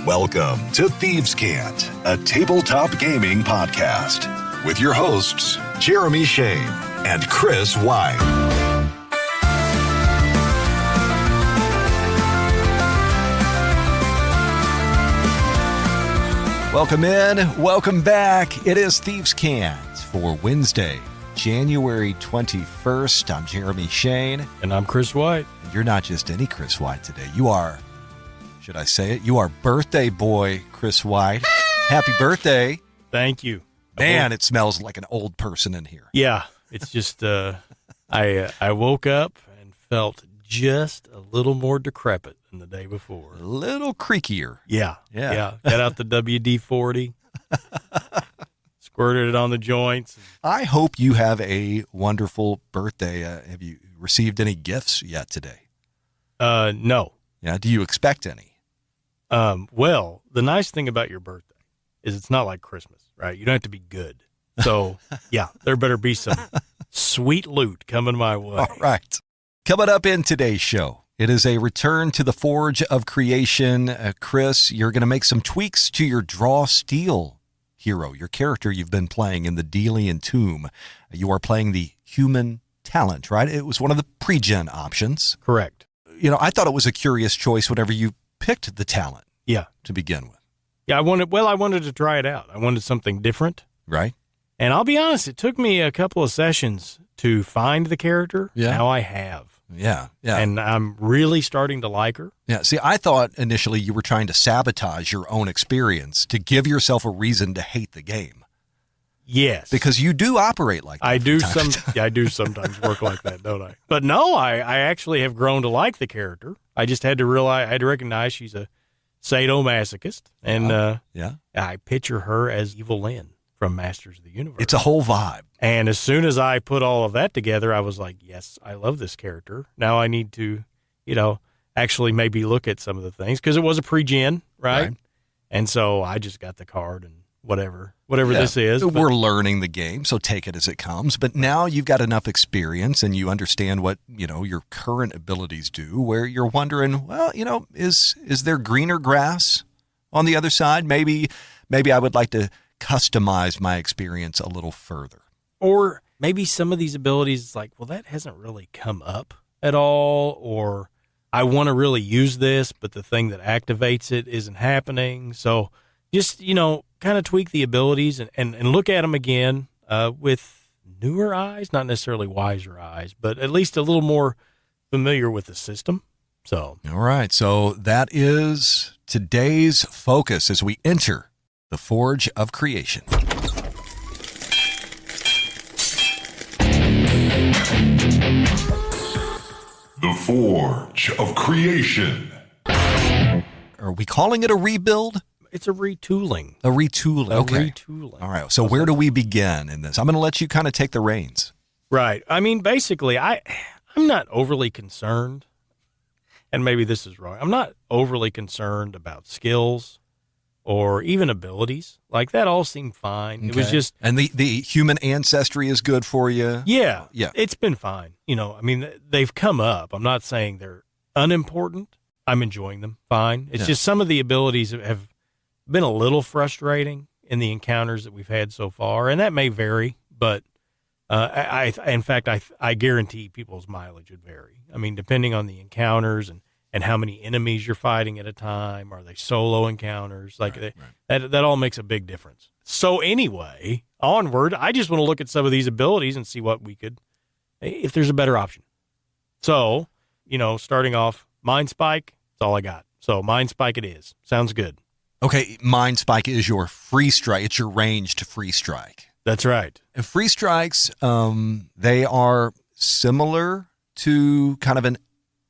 Welcome to Thieves' Cant, a tabletop gaming podcast with your hosts, Jeremy Shane and Chris White. Welcome in, welcome back. It is Thieves' Cant for Wednesday, January 21st. I'm Jeremy Shane. And I'm Chris White. You're not just any Chris White today. You are, should I say it? You are birthday boy Chris White. Happy birthday. Thank you. Man, it smells like an old person in here. Yeah, it's just, I woke up and felt just a little more decrepit than the day before. A little creakier. Yeah. Got out the WD-40, squirted it on the joints. I hope you have a wonderful birthday. Have you received any gifts yet today? No. Yeah. Do you expect any? Well, the nice thing about your birthday is it's not like Christmas, right? You don't have to be good. So, yeah, there better be some sweet loot coming my way. All right. Coming up in today's show, it is a return to the Forge of Creation. Chris, you're going to make some tweaks to your Draw Steel hero, your character you've been playing in the Delian Tomb. You are playing the human talent, right? It was one of the pre-gen options. Correct. You know, I thought it was a curious choice whenever you picked the talent. Yeah. To begin with. Yeah, I wanted to try it out. I wanted something different. Right. And I'll be honest, it took me a couple of sessions to find the character. Yeah. Now I have. Yeah. And I'm really starting to like her. Yeah. See, I thought initially you were trying to sabotage your own experience to give yourself a reason to hate the game. Yes. Because you do operate like that. I do sometimes work like that, don't I? But no, I actually have grown to like the character. I just had to recognize she's a sadomasochist. And I picture her as Evil Lynn from Masters of the Universe. It's a whole vibe. And as soon as I put all of that together, I was like, yes, I love this character. Now I need to, actually maybe look at some of the things because it was a pre-gen, right? And so I just got the card and whatever this is. We're learning the game, so take it as it comes. But now you've got enough experience and you understand what, your current abilities do, where you're wondering, well, is there greener grass on the other side? Maybe I would like to customize my experience a little further. Or maybe some of these abilities, it's like, well, that hasn't really come up at all, or I want to really use this, but the thing that activates it isn't happening. So just, kind of tweak the abilities and look at them again with newer eyes, not necessarily wiser eyes, but at least a little more familiar with the system. So, all right. So that is today's focus as we enter the Forge of Creation. The Forge of Creation. Are we calling it a rebuild? It's a retooling. A retooling. Okay. Retooling. All right. So where do we begin in this? I'm going to let you kind of take the reins. Right. I mean, basically, I'm not overly concerned, and maybe this is wrong. I'm not overly concerned about skills or even abilities. Like, that all seemed fine. Okay. It was just... And the human ancestry is good for you? Yeah. It's been fine. They've come up. I'm not saying they're unimportant. I'm enjoying them fine. It's just some of the abilities have been a little frustrating in the encounters that we've had so far, and that may vary, but I guarantee people's mileage would vary. I mean, depending on the encounters and how many enemies you're fighting at a time. Are they solo encounters? That all makes a big difference. So anyway, onward, I just want to look at some of these abilities and see what we could, if there's a better option. So, starting off, Mind Spike, that's all I got. So Mind Spike it is. Sounds good. Okay, Mind Spike is your free strike. It's your ranged free strike. That's right. And free strikes, they are similar to kind of an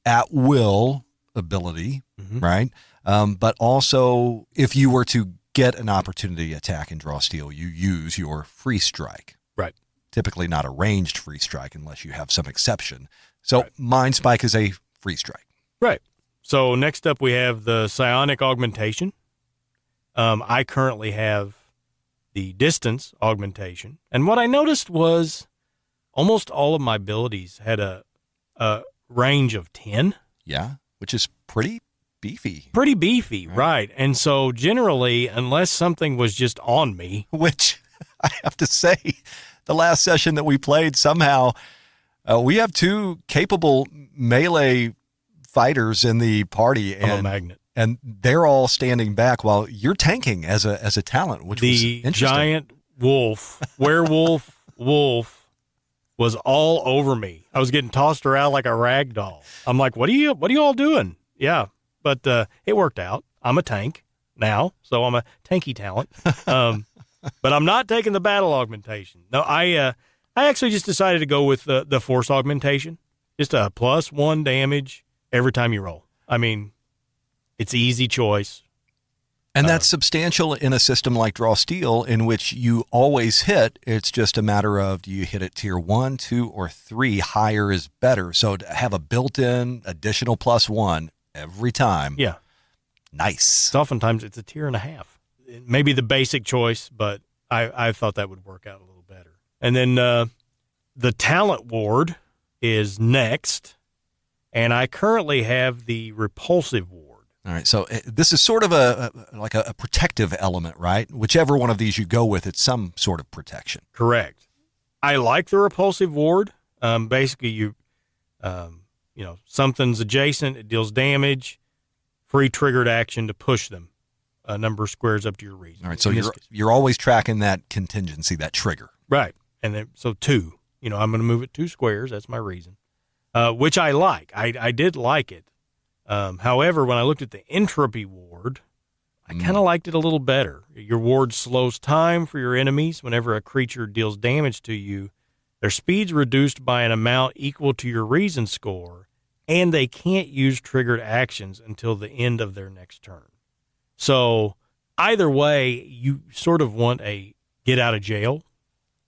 at-will ability, right? But also, if you were to get an opportunity to attack and draw steel, you use your free strike. Right. Typically not a ranged free strike unless you have some exception. So Mind Spike is a free strike. Right. So next up we have the psionic augmentation. I currently have the distance augmentation. And what I noticed was almost all of my abilities had a range of 10. Yeah, which is pretty beefy. Pretty beefy, right. And so generally, unless something was just on me. Which I have to say, the last session that we played, somehow we have two capable melee fighters in the party. I'm a magnet. And they're all standing back while you're tanking as a talent, which was interesting. The giant werewolf wolf was all over me. I was getting tossed around like a rag doll. I'm like, what are you all doing? Yeah. But it worked out. I'm a tank now, so I'm a tanky talent. But I'm not taking the battle augmentation. No, I actually just decided to go with the force augmentation. Just a +1 damage every time you roll. I mean, it's an easy choice. And that's substantial in a system like Draw Steel, in which you always hit. It's just a matter of, do you hit it tier 1, 2, or 3? Higher is better. So to have a built-in additional +1 every time. Yeah. Nice. Oftentimes it's a tier and a half. It may be the basic choice, but I thought that would work out a little better. And then the talent ward is next, and I currently have the repulsive ward. All right, so this is sort of a protective element, right? Whichever one of these you go with, it's some sort of protection. Correct. I like the repulsive ward. Basically, something's adjacent, it deals damage, free triggered action to push them a number of squares up to your region. All right, so you're always tracking that contingency, that trigger. Right, and then so 2. I'm going to move it 2 squares. That's my reason, which I like. I did like it. However, when I looked at the entropy ward, I kind of liked it a little better. Your ward slows time for your enemies. Whenever a creature deals damage to you, their speed's reduced by an amount equal to your reason score, and they can't use triggered actions until the end of their next turn. So either way, you sort of want a get out of jail.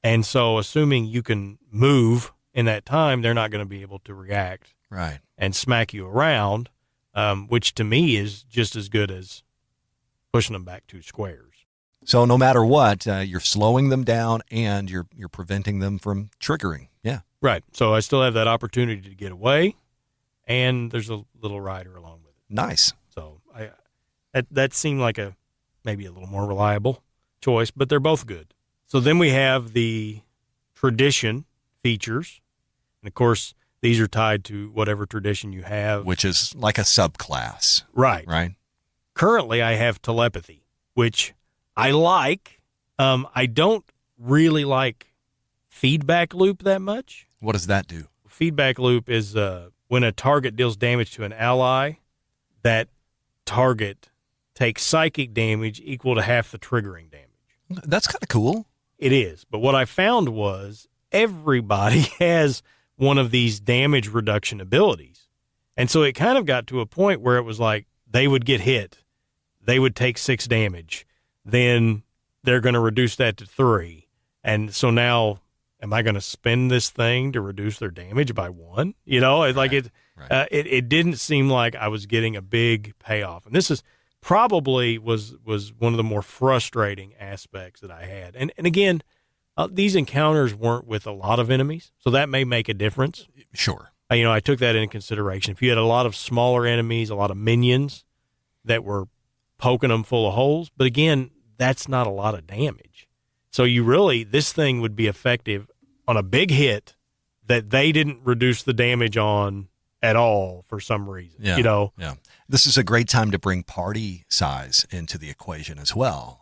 And so assuming you can move in that time, they're not going to be able to react right and smack you around. Which to me is just as good as pushing them back 2 squares. So no matter what, you're slowing them down and you're preventing them from triggering. Yeah. Right. So I still have that opportunity to get away, and there's a little rider along with it. Nice. So that seemed like maybe a little more reliable choice, but they're both good. So then we have the tradition features, and of course, these are tied to whatever tradition you have. Which is like a subclass. Right. Right. Currently, I have telepathy, which I like. I don't really like feedback loop that much. What does that do? Feedback loop is when a target deals damage to an ally, that target takes psychic damage equal to half the triggering damage. That's kind of cool. It is. But what I found was everybody has one of these damage reduction abilities. And so it kind of got to a point where it was like they would get hit. They would take 6 damage. Then they're going to reduce that to 3. And so now, am I going to spend this thing to reduce their damage by 1? It didn't seem like I was getting a big payoff. And this is probably was one of the more frustrating aspects that I had. And again, these encounters weren't with a lot of enemies, so that may make a difference. Sure. I took that into consideration. If you had a lot of smaller enemies, a lot of minions that were poking them full of holes, but again, that's not a lot of damage. So this thing would be effective on a big hit that they didn't reduce the damage on at all for some reason. Yeah. Yeah. This is a great time to bring party size into the equation as well.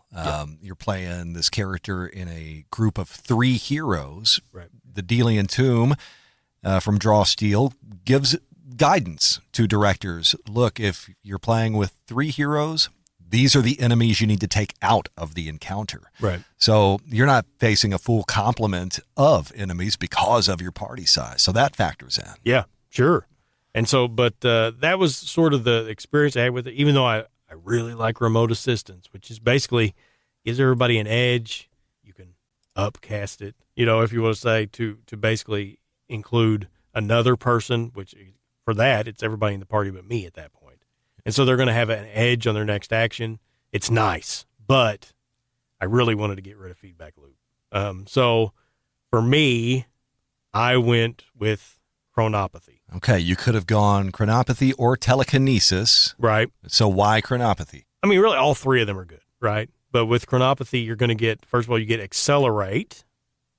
You're playing this character in a group of 3 heroes. Right. The Delian Tomb from Draw Steel gives guidance to directors. Look, if you're playing with 3 heroes, these are the enemies you need to take out of the encounter. Right. So you're not facing a full complement of enemies because of your party size. So that factors in. Yeah, sure. And so, but that was sort of the experience I had with it, even though I really like remote assistance, which is basically gives everybody an edge. You can upcast it, if you want to say, to basically include another person, which for that, it's everybody in the party but me at that point. And so they're going to have an edge on their next action. It's nice, but I really wanted to get rid of feedback loop. So for me, I went with chronopathy. Okay, you could have gone chronopathy or telekinesis. Right. So why chronopathy? I mean, really, all three of them are good, right? But with chronopathy, you're going to get, first of all, you get accelerate.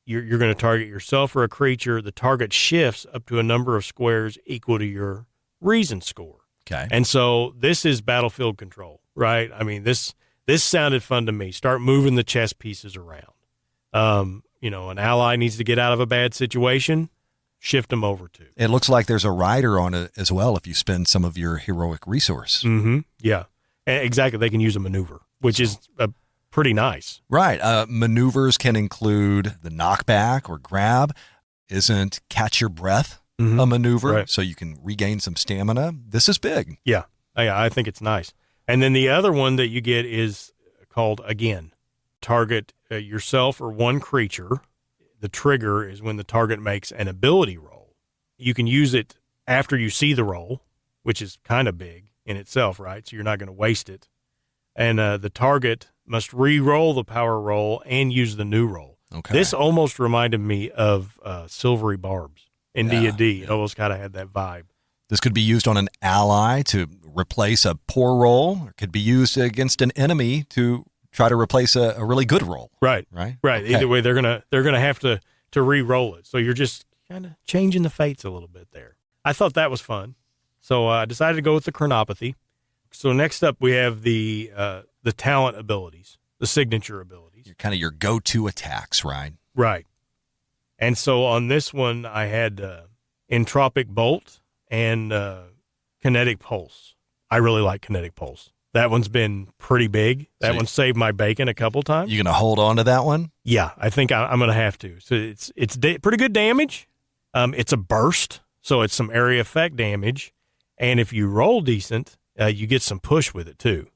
You're going to target yourself or a creature. The target shifts up to a number of squares equal to your reason score. Okay. And so this is battlefield control, right? I mean, this sounded fun to me. Start moving the chess pieces around. An ally needs to get out of a bad situation, shift them over to. It looks like there's a rider on it as well if you spend some of your heroic resource. Mm-hmm. Yeah, exactly. They can use a maneuver, which is pretty nice. Right. Maneuvers can include the knockback or grab. Isn't catch your breath a maneuver? Right. So you can regain some stamina. This is big. Yeah, I think it's nice. And then the other one that you get is called, again, target yourself or one creature. The trigger is when the target makes an ability roll. You can use it after you see the roll, which is kind of big in itself, right? So you're not going to waste it. And the target must re-roll the power roll and use the new roll. Okay. This almost reminded me of Silvery Barbs in D&D. Yeah. It almost kind of had that vibe. This could be used on an ally to replace a poor roll. It could be used against an enemy to try to replace a really good roll. Right. Right. Right. Okay. Either way, they're gonna have to re-roll it. So you're just kind of changing the fates a little bit there. I thought that was fun. So I decided to go with the chronopathy. So next up we have the talent abilities, the signature abilities. You're kind of your go-to attacks, right? Right. And so on this one I had Entropic Bolt and Kinetic Pulse. I really like Kinetic Pulse. That one's been pretty big. That one saved my bacon a couple times. You going to hold on to that one? Yeah, I think I'm going to have to. So it's pretty good damage. It's a burst, so it's some area effect damage. And if you roll decent, you get some push with it too.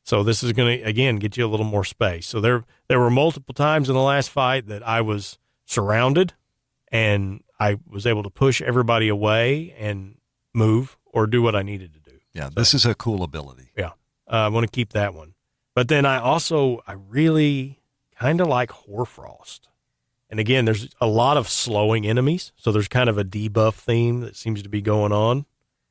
So this is going to, again, get you a little more space. So there were multiple times in the last fight that I was surrounded and I was able to push everybody away and move or do what I needed to do. Yeah, this is a cool ability. Yeah. I want to keep that one. But then I really kind of like Hoarfrost. And again, there's a lot of slowing enemies. So there's kind of a debuff theme that seems to be going on.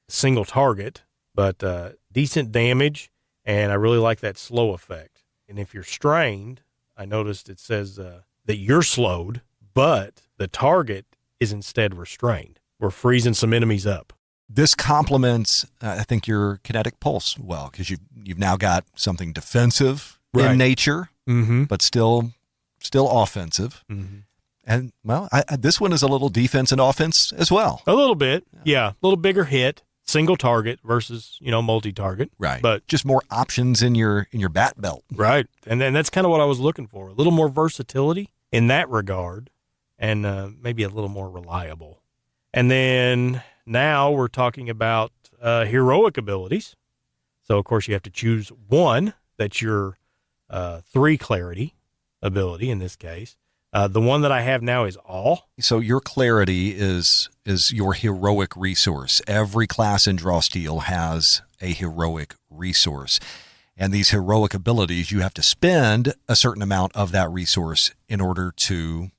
Single target, but decent damage. And I really like that slow effect. And if you're strained, I noticed it says that you're slowed, but the target is instead restrained. We're freezing some enemies up. This complements, I think, your kinetic pulse well, because you've now got something defensive in nature, but still offensive. Mm-hmm. And, well, this one is a little defense and offense as well. A little bit, yeah. A little bigger hit, single target versus, multi-target. Right. But just more options in your bat belt. Right. And then that's kind of what I was looking for. A little more versatility in that regard and maybe a little more reliable. And then now we're talking about heroic abilities. So, of course, you have to choose one that's your 3 clarity ability in this case. The one that I have now is awe. So your clarity is your heroic resource. Every class in Draw Steel has a heroic resource. And these heroic abilities, you have to spend a certain amount of that resource in order to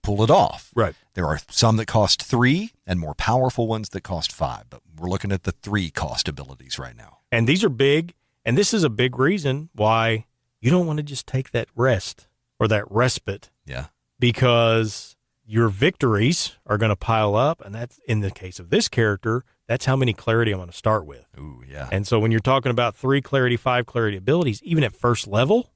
pull it off. Right. There are some that cost 3 and more powerful ones that cost 5, but we're looking at the 3 cost abilities right now. And these are big, and this is a big reason why you don't want to just take that rest or that respite. Yeah. Because your victories are going to pile up, and that's, in the case of this character, that's how many clarity I'm going to start with. Ooh, yeah. And so when you're talking about 3 clarity, 5 clarity abilities, even at first level,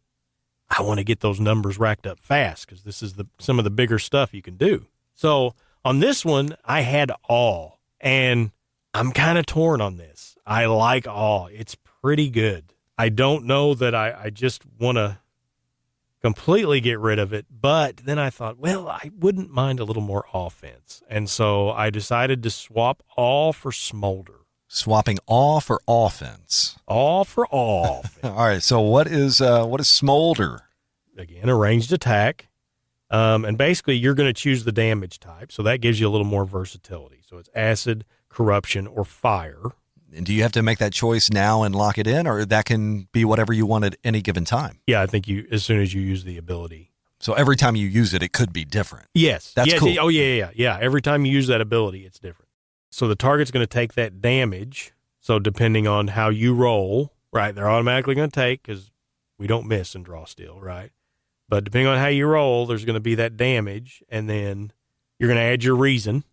I want to get those numbers racked up fast because this is some of the bigger stuff you can do. So on this one, I had awe, and I'm kind of torn on this. I like awe. It's pretty good. I don't know that I just want to completely get rid of it, but then I thought, well, I wouldn't mind a little more offense. And so I decided to swap awe for smolder. Swapping awe for offense. Awe for awe. All right. So what is smolder? Again, a ranged attack. And basically you're going to choose the damage type. So that gives you a little more versatility. So it's acid, corruption, or fire. And do you have to make that choice now and lock it in, or that can be whatever you want at any given time? Yeah, I think as soon as you use the ability. So every time you use it, it could be different. Yes. That's cool. Oh, yeah. Every time you use that ability, it's different. So the target's going to take that damage. So depending on how you roll, right, they're automatically going to take, because we don't miss and draw steal, right? But depending on how you roll, there's going to be that damage, and then you're going to add your reason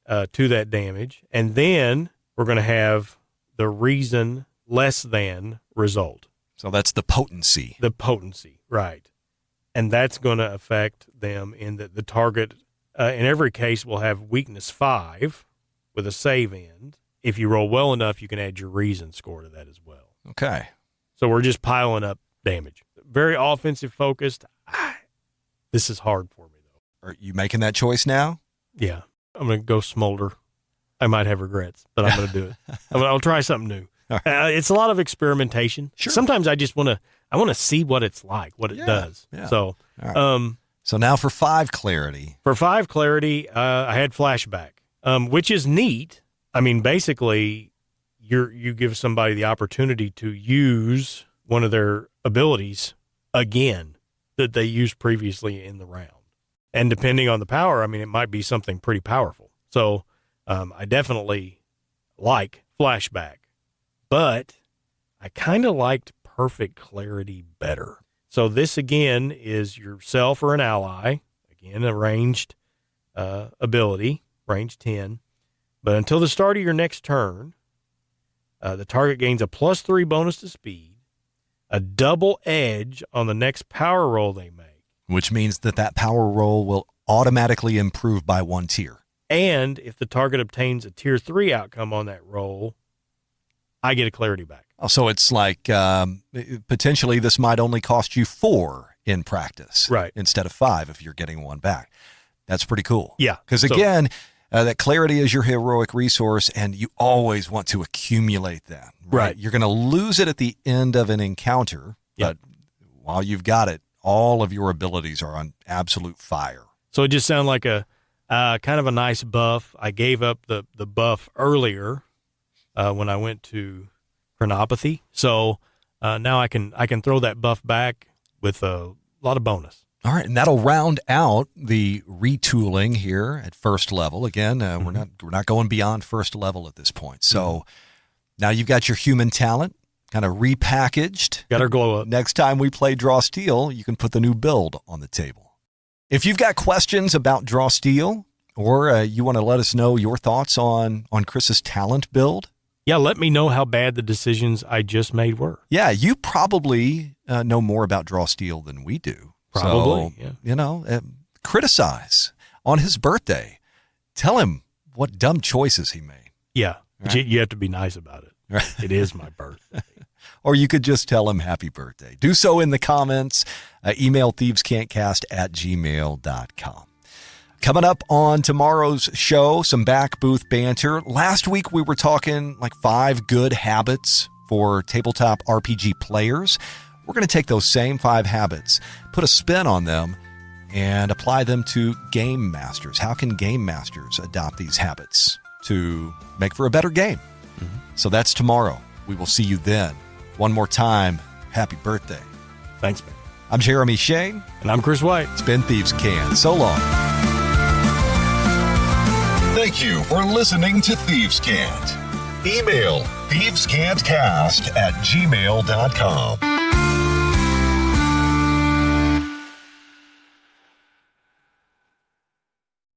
to that damage, and then we're going to have the reason less than result. So that's the potency. The potency, right. And that's going to affect them in that the target, in every case, will have weakness 5 with a save end. If you roll well enough, you can add your reason score to that as well. Okay. So we're just piling up damage. Very offensive focused. This is hard for me, though. Are you making that choice now? Yeah. I'm going to go smolder. I might have regrets, but I'm going to do it. I'll try something new. Right. It's a lot of experimentation. Sure. Sometimes I just want to see what it's like, what it does. Yeah. So, right. So now for 5 clarity. For 5 clarity, I had flashback, which is neat. I mean, basically, you give somebody the opportunity to use one of their abilities again that they used previously in the round. And depending on the power, I mean, it might be something pretty powerful. So I definitely like flashback, but I kind of liked perfect clarity better. So this, again, is yourself or an ally. Again, a ranged ability, range 10. But until the start of your next turn, the target gains a +3 bonus to speed, a double edge on the next power roll they make. Which means that power roll will automatically improve by 1 tier. And if the target obtains a tier 3 outcome on that roll, I get a clarity back. Oh, so it's like potentially this might only cost you 4 in practice. Right. Instead of 5 if you're getting 1 back. That's pretty cool. Yeah. Because again, that clarity is your heroic resource, and you always want to accumulate that. Right. You're going to lose it at the end of an encounter, but while you've got it, all of your abilities are on absolute fire. So it just sounded like a kind of a nice buff. I gave up the buff earlier when I went to chronopathy. So now I can throw that buff back with a lot of bonus. All right, and that'll round out the retooling here at first level. Again, we're not going beyond first level at this point. So now you've got your human talent kind of repackaged. Got her glow up. Next time we play Draw Steel, you can put the new build on the table. If you've got questions about Draw Steel, or you want to let us know your thoughts on Chris's talent build, yeah, let me know how bad the decisions I just made were. Yeah, you probably know more about Draw Steel than we do. Probably, so, you know, criticize on his birthday. Tell him what dumb choices he made. Yeah, right? But you have to be nice about it. Right. It is my birthday. Or you could just tell him happy birthday. Do so in the comments. Email thievescantcast@gmail.com. Coming up on tomorrow's show, some back booth banter. Last week we were talking like 5 good habits for tabletop RPG players. We're going to take those same 5 habits, put a spin on them, and apply them to game masters. How can game masters adopt these habits to make for a better game? So that's tomorrow. We will see you then. One more time, happy birthday. Thanks, man. I'm Jeremy Shane. And I'm Chris White. It's been Thieves Can. So long. Thank you for listening to Thieves Cant. Email thievescantcast@gmail.com.